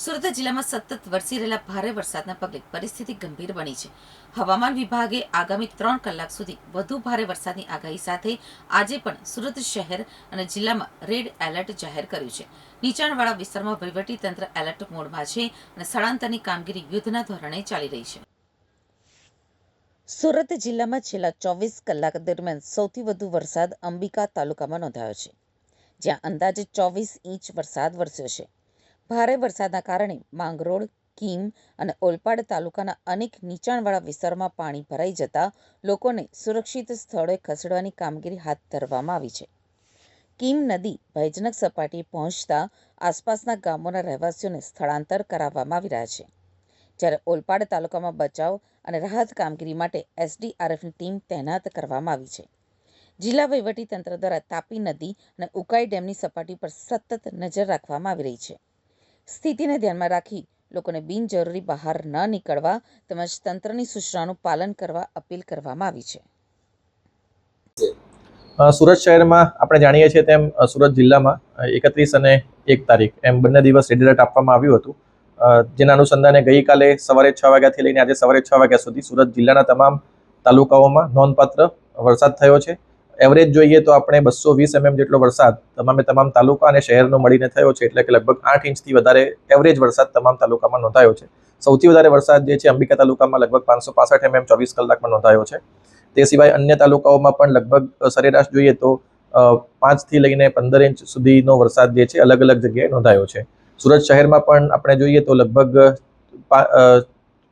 સુરત જિલ્લામાં સતત વરસી રહેલા ભારે વરસાદના પગલે પરિસ્થિતિ ગંભીર બની છે. હવામાન વિભાગે આગામી 3 કલાક સુધી વધુ ભારે વરસાદની આગાહી સાથે આજે પણ સુરત શહેર અને જિલ્લામાં રેડ એલર્ટ જાહેર કર્યું છે. નીચાણવાળા વિસ્તારમાં વહીવટીતંત્ર એલર્ટ મોડમાં છે અને સ્થળાંતરની કામગીરી યુદ્ધના ધોરણે ચાલી રહી છે. સુરત જિલ્લામાં છેલ્લા 24 કલાક દરમિયાન સૌથી વધુ વરસાદ અંબિકા તાલુકામાં નોંધાયો છે, જ્યાં અંદાજે 24 ઇંચ વરસાદ વરસ્યો છે. ભારે વરસાદના કારણે માંગરોળ, કીમ અને ઓલપાડ તાલુકાના અનેક નીચાણવાળા વિસ્તારોમાં પાણી ભરાઈ જતા લોકોને સુરક્ષિત સ્થળોએ ખસેડવાની કામગીરી હાથ ધરવામાં આવી છે. કીમ નદી ભયજનક સપાટીએ પહોંચતા આસપાસના ગામોના રહેવાસીઓને સ્થળાંતર કરાવવામાં આવી રહ્યા છે, જ્યારે ઓલપાડ તાલુકામાં બચાવ અને રાહત કામગીરી માટે એસડીઆરએફની ટીમ તૈનાત કરવામાં આવી છે. જિલ્લા વહીવટીતંત્ર દ્વારા તાપી નદી અને ઉકાઈ ડેમની સપાટી પર સતત નજર રાખવામાં આવી રહી છે. સ્થિતિને ધ્યાનમાં રાખી લોકોને બિનજરૂરી બહાર ન નીકળવા તેમજ તંત્રની સૂચનાનું પાલન કરવા અપીલ કરવામાં આવી છે. સુરત શહેરમાં આપણે જાણીએ છીએ તેમ સુરત જિલ્લામાં 31 અને 1 તારીખ એમ બંને દિવસ રેડ એલર્ટ આપવામાં આવ્યું હતું, જેના અનુસંધાને ગઈકાલે સવારે 6 વાગ્યાથી લઈને આજે સવારે 6 વાગ્યા સુધી સુરત જિલ્લાના તમામ તાલુકાઓમાં નોંધપાત્ર વરસાદ થયો છે. એવરેજ જોઈએ તો આપણે 220 mm જેટલો વરસાદ તમામ તાલુકા અને શહેરનો મળીને થયો છે, એટલે કે લગભગ 8 ઇંચથી વધારે એવરેજ વરસાદ તમામ તાલુકામાં નોંધાયો છે. સૌથી વધારે વરસાદ જે છે અંબિકા તાલુકામાં લગભગ 565 mm 24 કલાકમાં નોંધાયો છે. તે સિવાય અન્ય તાલુકાઓમાં પણ લગભગ સરેરાશ જોઈએ તો 5 થી લઈને 15 ઇંચ સુધીનો વરસાદ જે છે અલગ અલગ જગ્યાએ નોંધાયો છે. સુરત શહેરમાં પણ આપણે જોઈએ તો લગભગ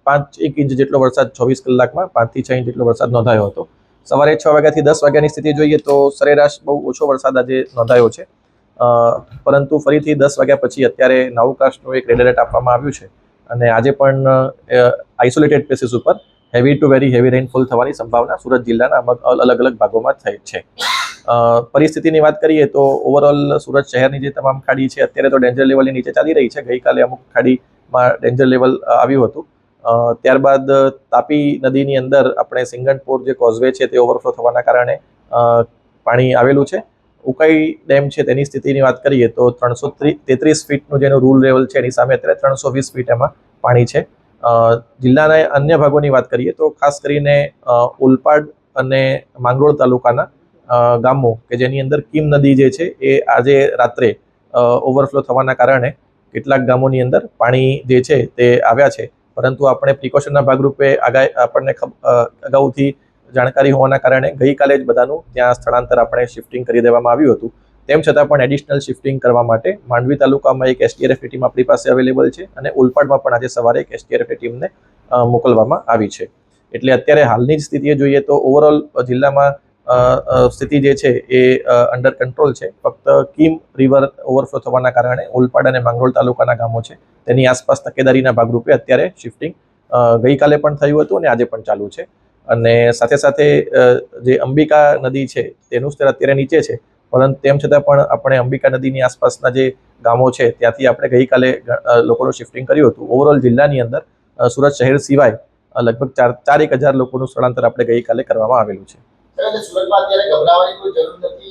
5 ઇંચ જેટલો વરસાદ 24 કલાકમાં 5 થી 6 ઇંચ જેટલો વરસાદ નોંધાયો હતો. સવારે 6 વાગ્યાથી 10 વાગ્યાની સ્થિતિ જોઈએ તો સરેરાશ બહુ ઓછો વરસાદ આજે નોંધાયો છે, પરંતુ ફરીથી 10 વાગ્યા પછી અત્યારે નાઉકાસ્ટનું એક રેડ એલર્ટ આપવામાં આવ્યું છે અને આજે પણ આઇસોલેટેડ પ્લેસીસ ઉપર heavy two very heavy rainfall થવાની સંભાવના સુરત જિલ્લાના અલગ અલગ ભાગોમાં થઈ છે. પરિસ્થિતિની વાત કરીએ તો ઓવરઓલ સુરત શહેરની જે તમામ ખાડી છે અત્યારે તો ડેન્જર લેવલની નીચે ચાલી રહી છે. ગઈકાલે અમુક ખાડીમાં ડેન્જર લેવલ આવ્યું હતું. ત્યારબાદ તાપી નદીની અંદર આપણે સિંગણપોર જે કોઝવે છે તે ઓવરફ્લો થવાના કારણે પાણી આવેલું છે. ઉકાઈ ડેમ છે તેની સ્થિતિની વાત કરીએ તો 333 ફીટનું જેનું રૂલ લેવલ છે એની સામે અત્યારે 320 ફીટ એમાં પાણી છે. જિલ્લાના અન્ય ભાગોની વાત કરીએ તો ખાસ કરીને ઓલપાડ અને માંગરોળ તાલુકાના ગામો કે જેની અંદર કીમ નદી જે છે એ આજે રાત્રે ઓવરફ્લો થવાના કારણે કેટલાક ગામોની અંદર પાણી જે છે તે આવ્યા છે, પરંતુ આપણે પ્રિકોશનના ભાગરૂપે આપણને અગાઉથી જાણકારી હોવાના કારણે ગઈકાલે જ બધાનું ત્યાં સ્થળાંતર આપણે શિફ્ટિંગ કરી દેવામાં આવ્યું હતું. તેમ છતાં પણ એડિશનલ શિફ્ટિંગ કરવા માટે માંડવી તાલુકામાં એક એસડીઆરએફની ટીમ આપણી પાસે અવેલેબલ છે અને ઓલપાડમાં પણ આજે સવારે એક એસડીઆરએફની ટીમને મોકલવામાં આવી છે. એટલે અત્યારે હાલની જ સ્થિતિએ જોઈએ તો ઓવરઓલ જિલ્લામાં સ્થિતિ જે છે એ અંડર કંટ્રોલ છે. ફક્ત કીમ રિવર ઓવરફ્લો થવાના કારણે ઓલપાડ અને માંગરોળ તાલુકાના ગામો છે તેની આસપાસ તકેદારીના ભાગરૂપે અત્યારે શિફ્ટિંગ ગઈકાલે પણ થયું હતું અને આજે પણ ચાલુ છે. અને સાથે સાથે જે અંબિકા નદી છે તેનું સ્તર અત્યારે નીચે છે, પરંતુ તેમ છતાં પણ આપણે અંબિકા નદીની આસપાસના જે ગામો છે ત્યાંથી આપણે ગઈકાલે લોકોનું શિફ્ટિંગ કર્યું હતું. ઓવરઓલ જિલ્લાની અંદર સુરત શહેર સિવાય લગભગ 4-1 હજાર લોકોનું સ્થળાંતર આપણે ગઈકાલે કરવામાં આવેલું છે. સુરતમાં અત્યારે ગભરાવાની કોઈ જરૂર નથી.